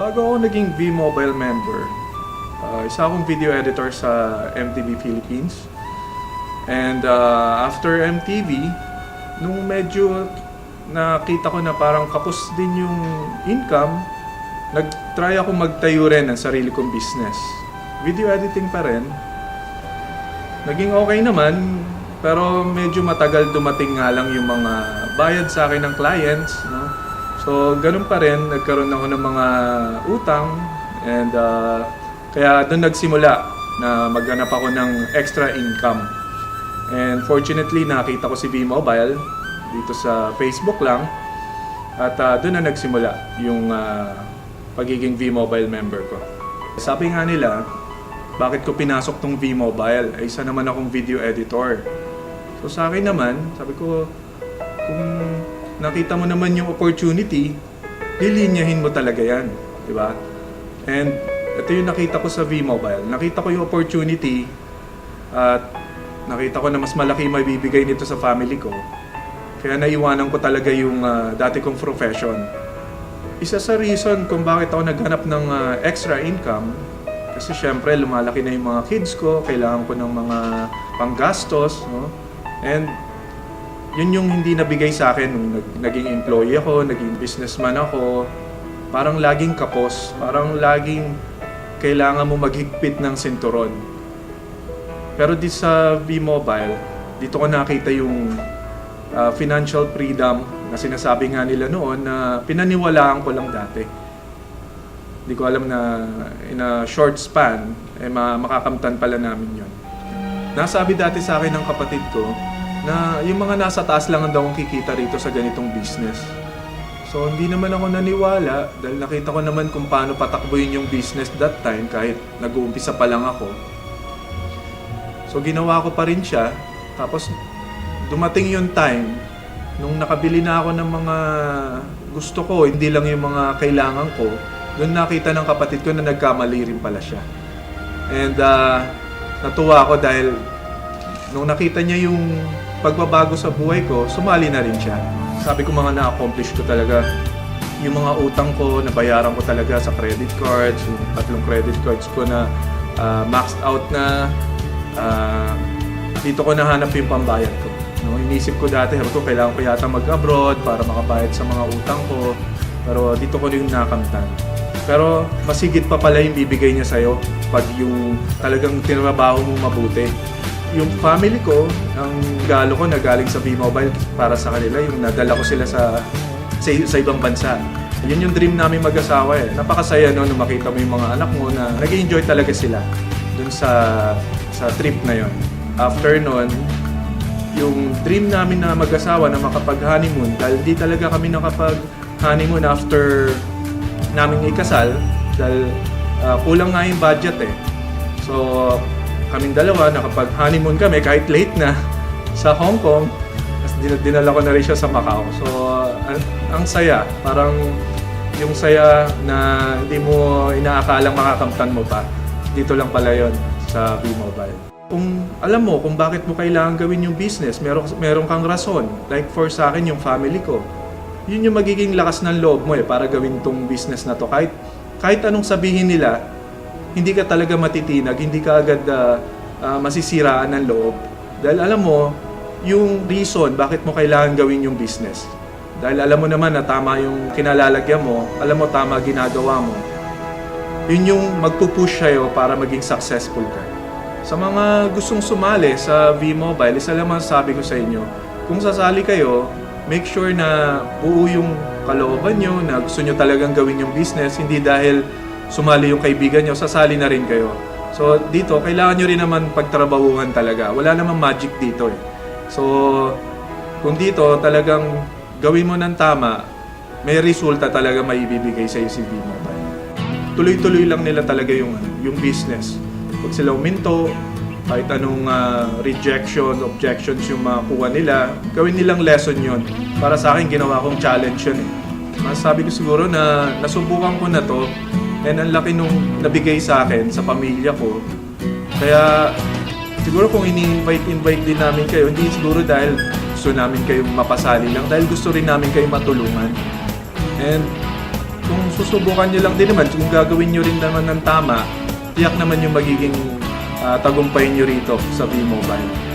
Bago ako naging V-Mobile member, isa akong video editor sa MTV Philippines. And after MTV, nung medyo nakita ko na parang kapos din yung income, nag-try ako magtayo rin ng sarili kong business. Video editing pa rin. Naging okay naman, pero medyo matagal dumating nga lang yung mga bayad sa akin ng clients, no? So, ganun pa rin, nagkaroon ako ng mga utang, and kaya doon nagsimula na maghanap ako ng extra income. And fortunately, nakita ko si V-Mobile dito sa Facebook lang, at doon na nagsimula yung pagiging V-Mobile member ko. Sabi nga nila, bakit ko pinasok tong V-Mobile? Ay, isa naman akong video editor. So sa akin naman, sabi ko, kung nakita mo naman yung opportunity, lilinyahin mo talaga yan, di ba? And ito yung nakita ko sa V-Mobile. Nakita ko yung opportunity at nakita ko na mas malaki may bibigay nito sa family ko. Kaya naiwanan ko talaga yung dati kong profession. Isa sa reason kung bakit ako naghanap ng extra income, kasi syempre lumalaki na yung mga kids ko, kailangan ko ng mga panggastos, no? And yun yung hindi nabigay sa akin nung naging employee ako, naging businessman ako. Parang laging kapos, parang laging kailangan mo maghigpit ng sinturon. Pero di sa V-Mobile, dito ko nakita yung financial freedom na sinasabi nga nila noon na pinaniwalaan ko lang dati. Hindi ko alam na in a short span, makakamtan pala namin yun. Nasabi dati sa akin ng kapatid ko na yung mga nasa taas lang ang daw akong kikita rito sa ganitong business. So hindi naman ako naniwala dahil nakita ko naman kung paano patakbuhin yung business that time kahit nag-uumpisa pa lang ako. So ginawa ko pa rin siya. Tapos dumating yung time nung nakabili na ako ng mga gusto ko, hindi lang yung mga kailangan ko. Doon nakita ng kapatid ko na nagkamali rin pala siya. And natuwa ako dahil nung nakita niya yung pagbabago sa buhay ko, sumali na rin siya. Sabi ko mga na-accomplish ko talaga. Yung mga utang ko, nabayaran ko talaga sa credit cards, yung 3 credit cards ko na maxed out na. Dito ko nahanap yung pambayad ko. No, inisip ko dati, sabi ko kailangan ko yata mag-abroad para makabayad sa mga utang ko. Pero dito ko yung nakamtan. Pero masigit pa pala yung bibigay niya sa'yo pag yung talagang tinrabaho mo mabuti. Yung family ko, ang galo ko na galing sa V-Mobile para sa kanila, yung nadala ko sila sa ibang bansa. Yun yung dream namin mag-asawa eh. Napakasaya no, nung makita mo yung mga anak mo na nag-enjoy talaga sila dun sa trip na yon. After nun, yung dream namin na mag-asawa na makapag-honeymoon, dahil di talaga kami nakapag-honeymoon after naming ikasal, dahil kulang nga yung budget eh. So, kaming dalawa, nakapag-honeymoon kami kahit late na sa Hong Kong. Tapos dinala ko na rin siya sa Macau. So, ang saya. Parang yung saya na hindi mo inaakalang makakamtan mo pa. Dito lang pala yon sa V-Mobile. Kung alam mo kung bakit mo kailangan gawin yung business, meron kang rason. Like for sa akin, yung family ko. Yun yung magiging lakas ng loob mo para gawin tong business na to. Kahit anong sabihin nila, hindi ka talaga matitinag, hindi ka agad masisiraan ng loob. Dahil alam mo, yung reason bakit mo kailangan gawin yung business. Dahil alam mo naman na tama yung kinalalagyan mo, alam mo tama ginagawa mo. Yun yung magpupush sa'yo para maging successful ka. Sa mga gustong sumali sa V-Mobile, isa lang sabi ko sa inyo, kung sasali kayo, make sure na buo yung kalooban nyo, na gusto nyo talagang gawin yung business, hindi dahil sumali yung kaibigan nyo, sasali na rin kayo. So dito, kailangan nyo rin naman pagtrabahuhan talaga. Wala namang magic dito eh. So kung dito talagang gawin mo ng tama, may resulta talaga maibibigay sa'yo si V-Mobile. Tuloy-tuloy lang nila talaga yung business. Pag sila uminto, kahit anong rejection, objections yung makuha nila, gawin nilang lesson yun. Para sa akin, ginawa kong challenge yun eh. Masasabi ko siguro na nasubukan ko na to, and ang laki nung nabigay sa akin, sa pamilya ko. Kaya siguro kung ini-invite din namin kayo, hindi siguro dahil gusto namin kayong mapasali lang, dahil gusto rin namin kayong matulungan. And kung susubukan nyo lang din naman. Kung gagawin nyo rin naman ng tama, tiyak naman yung magiging tagumpay nyo rito sa V-Mobile.